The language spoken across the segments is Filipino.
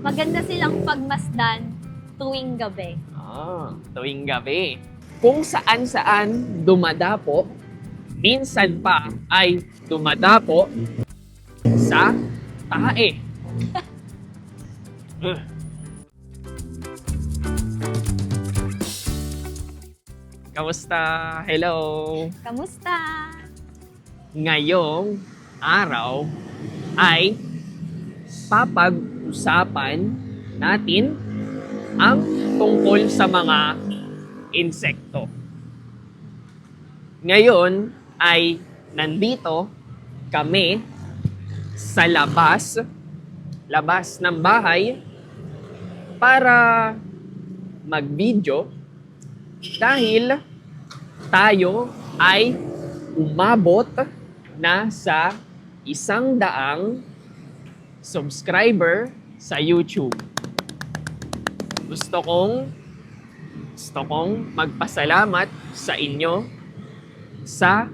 Maganda silang pagmasdan tuwing gabi. Tuwing gabi. Kung saan-saan dumadapo, minsan pa ay dumadapo sa tae. Kamusta? Hello! Kamusta? Ngayong araw ay papag-usapan natin ang tungkol sa mga insekto. Ngayon ay nandito kami sa labas ng bahay para mag-video dahil tayo ay umabot na sa 100 subscriber sa YouTube. Gusto kong magpasalamat sa inyo sa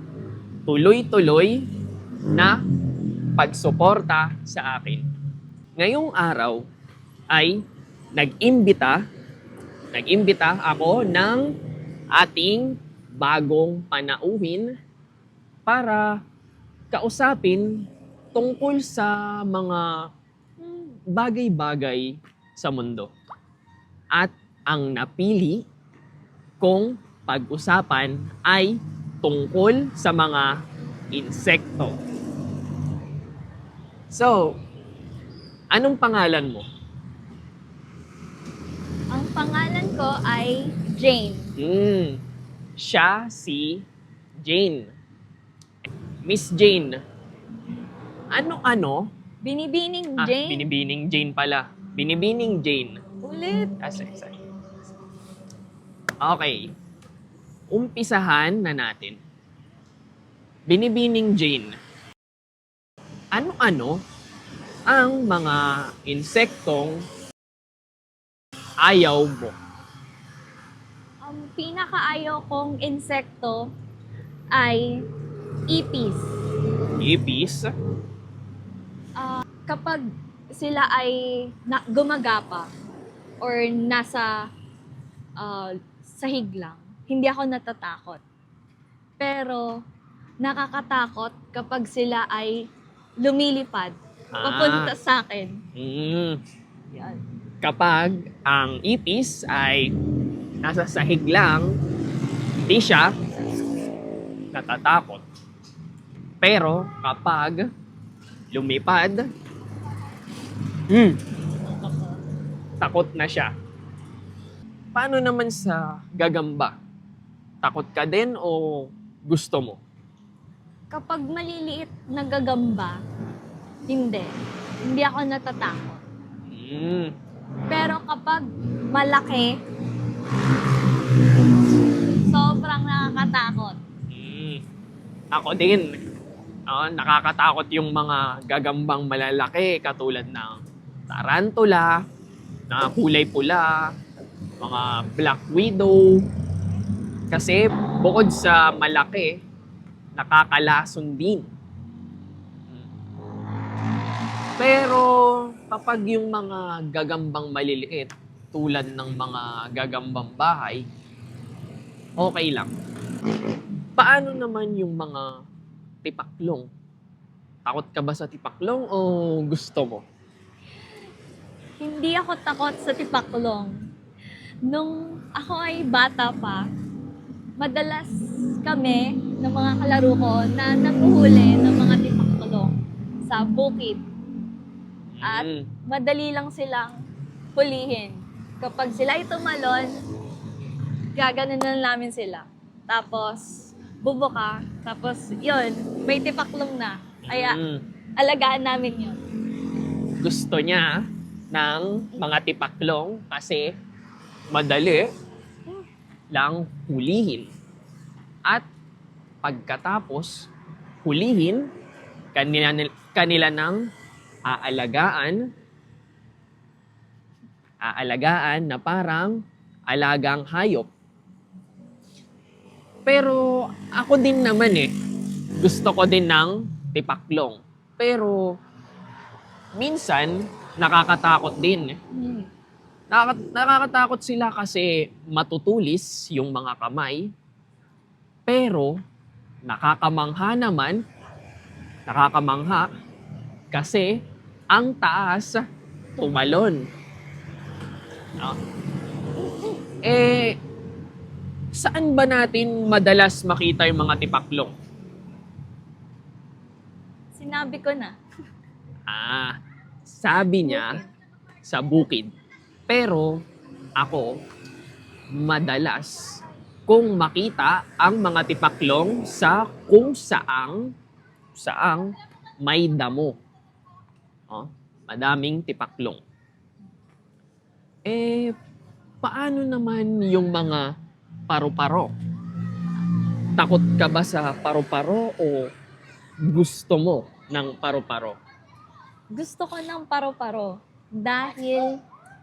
tuloy-tuloy na pagsuporta sa akin. Ngayong araw ay nag-imbita ako ng ating bagong panauhin para kausapin tungkol sa mga bagay-bagay sa mundo. At ang napili kong pag-usapan ay tungkol sa mga insekto. So, anong pangalan mo? Ang pangalan ko ay Jane. Siya si Jane. Miss Jane. Ano-ano? Binibining Jane. Binibining Jane pala. Binibining Jane. Ulit. Sorry. Okay. Umpisahan na natin. Binibining Jane. Ano-ano ang mga insektong ayaw mo? Ang pinakaayaw kong insekto ay ipis. Ipis? Kapag sila ay gumagapa or nasa sahig lang, hindi ako natatakot. Pero nakakatakot kapag sila ay lumilipad papunta sa akin. Yan. Kapag ang ipis ay nasa sahig lang, hindi siya natatakot. Pero kapag lumipad, takot na siya. Paano naman sa gagamba? Takot ka din o gusto mo? Kapag maliliit na gagamba, hindi. Hindi ako natatakot. Pero kapag malaki, sobrang nakakatakot. Ako din. Nakakatakot yung mga gagambang malalaki katulad ng tarantula, na kulay pula, mga black widow. Kasi bukod sa malaki, nakakalason din. Pero kapag yung mga gagambang maliliit, tulad ng mga gagambang bahay, okay lang. Paano naman yung mga tipaklong? Takot ka ba sa tipaklong o gusto mo? Hindi ako takot sa tipaklong. Nung ako ay bata pa, madalas kami ng mga kalaro ko na nanguhuli ng mga tipaklong sa bukid. At madali lang silang hulihin. Kapag sila ay tumalon, gaganon na namin sila. Tapos, bubuka. Tapos, yun, may tipaklong na. Kaya, alagaan namin yun. Gusto niya ng mga tipaklong kasi madali lang hulihin. At pagkatapos hulihin, kanila nang aalagaan na parang alagang hayop. Pero ako din naman gusto ko din ng tipaklong. Pero minsan, nakakatakot din. Hmm. Nakakatakot sila kasi matutulis yung mga kamay. Pero nakakamangha kasi ang taas tumalon. No? Saan ba natin madalas makita yung mga tipaklong? Sinabi ko na. Sabi niya sa bukid. Pero ako, madalas kung makita ang mga tipaklong sa kung saang may damo. Madaming tipaklong. Paano naman yung mga paru-paro? Takot ka ba sa paru-paro o gusto mo ng paru-paro? Gusto ko ng paro-paro dahil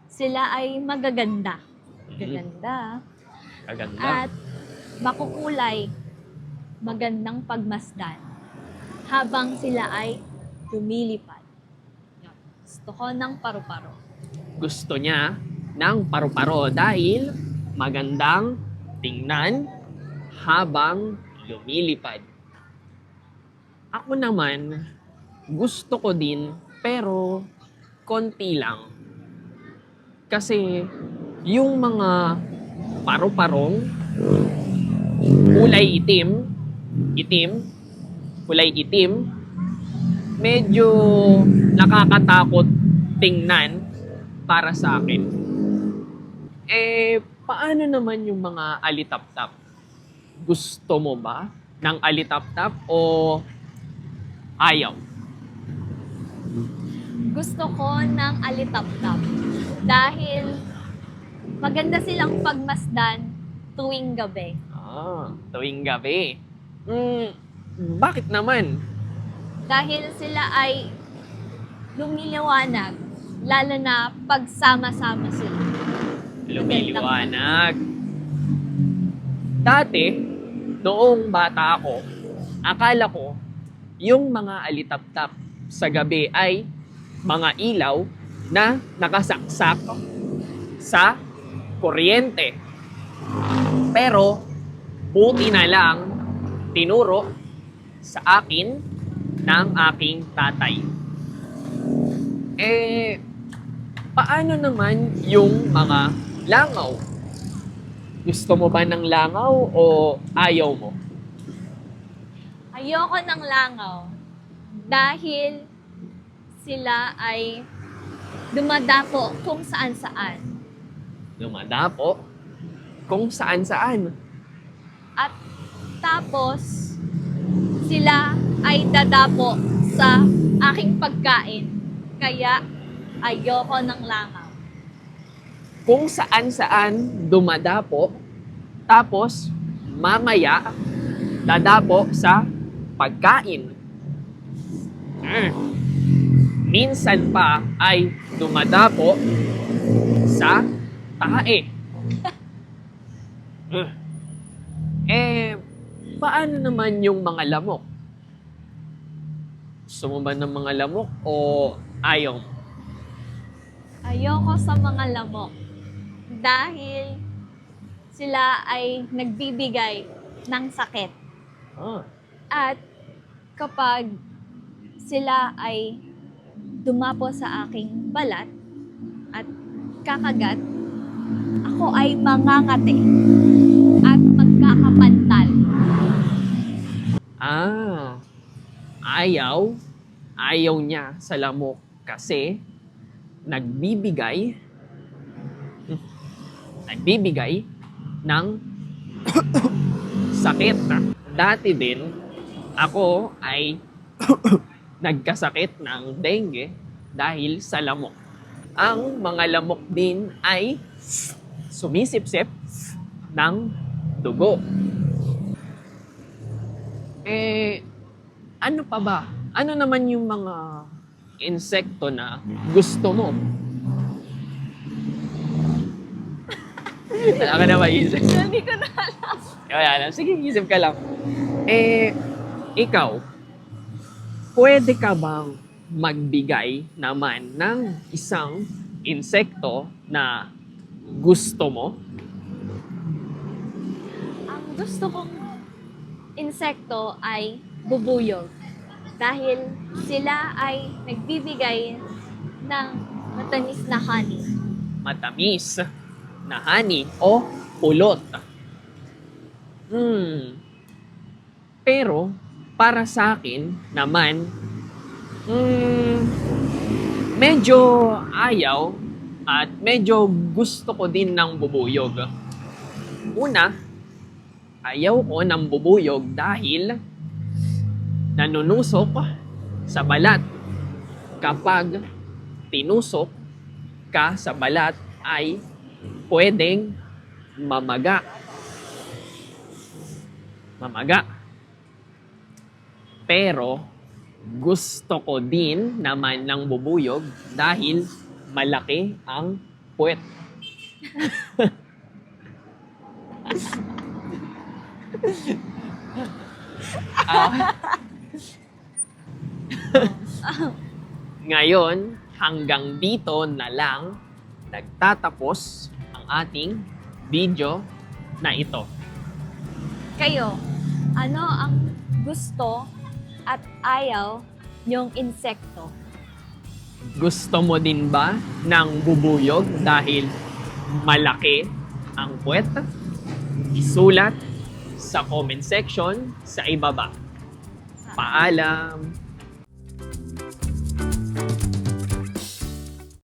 sila ay magaganda. Magaganda. Kaganda. At makukulay. Magandang pagmasdan. Habang sila ay lumilipad. Yun. Gusto ko ng paro-paro. Gusto niya ng paru-paro dahil magandang tingnan habang lumilipad. Ako naman, gusto ko din pero konti lang. Kasi yung mga paru-parong kulay itim, medyo nakakatakot tingnan para sa akin. Paano naman yung mga alitap-tap? Gusto mo ba ng alitap-tap o ayaw? Gusto ko ng alitap-tap dahil maganda silang pagmasdan tuwing gabi. Tuwing gabi. Bakit naman? Dahil sila ay lumiliwanag, lalo na pagsama-sama sila. Lumiliwanag. Dati, noong bata ako, akala ko yung mga alitap-tap sa gabi ay mga ilaw na nakasaksak sa kuryente. Pero, buti na lang tinuro sa akin ng aking tatay. Paano naman yung mga langaw? Gusto mo ba ng langaw o ayaw mo? Ayoko ng langaw dahil sila ay dumadapo kung saan-saan. Lumadapo kung saan-saan. At tapos, sila ay dadapo sa aking pagkain. Kaya ayoko ng langaw. Kung saan-saan dumadapo, tapos mamaya dadapo sa pagkain. Minsan pa ay dumadapo sa tae. Paano naman yung mga lamok? Gusto mo ba ng mga lamok o ayaw mo? Ayoko sa mga lamok dahil sila ay nagbibigay ng sakit. At kapag sila ay dumapo sa aking balat at kakagat, ako ay mangangati at magkakapantal. Ayaw niya sa lamok kasi nagbibigay ng sakit. Dati din, ako ay nagkasakit ng dengue dahil sa lamok. Ang mga lamok din ay sumisipsip ng dugo. Ano pa ba? Ano naman yung mga insekto na gusto mo? Wala ka na maisip. Hindi ko na alam. Kaya lang. Sige, isip ka lang. Ikaw, pwede ka bang magbigay naman ng isang insekto na gusto mo? Ang gusto kong insekto ay bubuyog. Dahil sila ay nagbibigay ng matamis na honey. Matamis na honey o pulot. Pero, para sa akin naman, medyo ayaw at medyo gusto ko din ng bubuyog. Una, ayaw ko ng bubuyog dahil nanunusok sa balat. Kapag tinusok ka sa balat ay pwedeng mamaga. Pero gusto ko din naman ng bubuyog dahil malaki ang puwet. Ngayon, hanggang dito na lang nagtatapos ang ating video na ito. Kayo, ano ang gusto at ayaw niyong insekto? Gusto mo din ba ng bubuyog dahil malaki ang puwet? Isulat sa comment section sa ibaba. Paalam!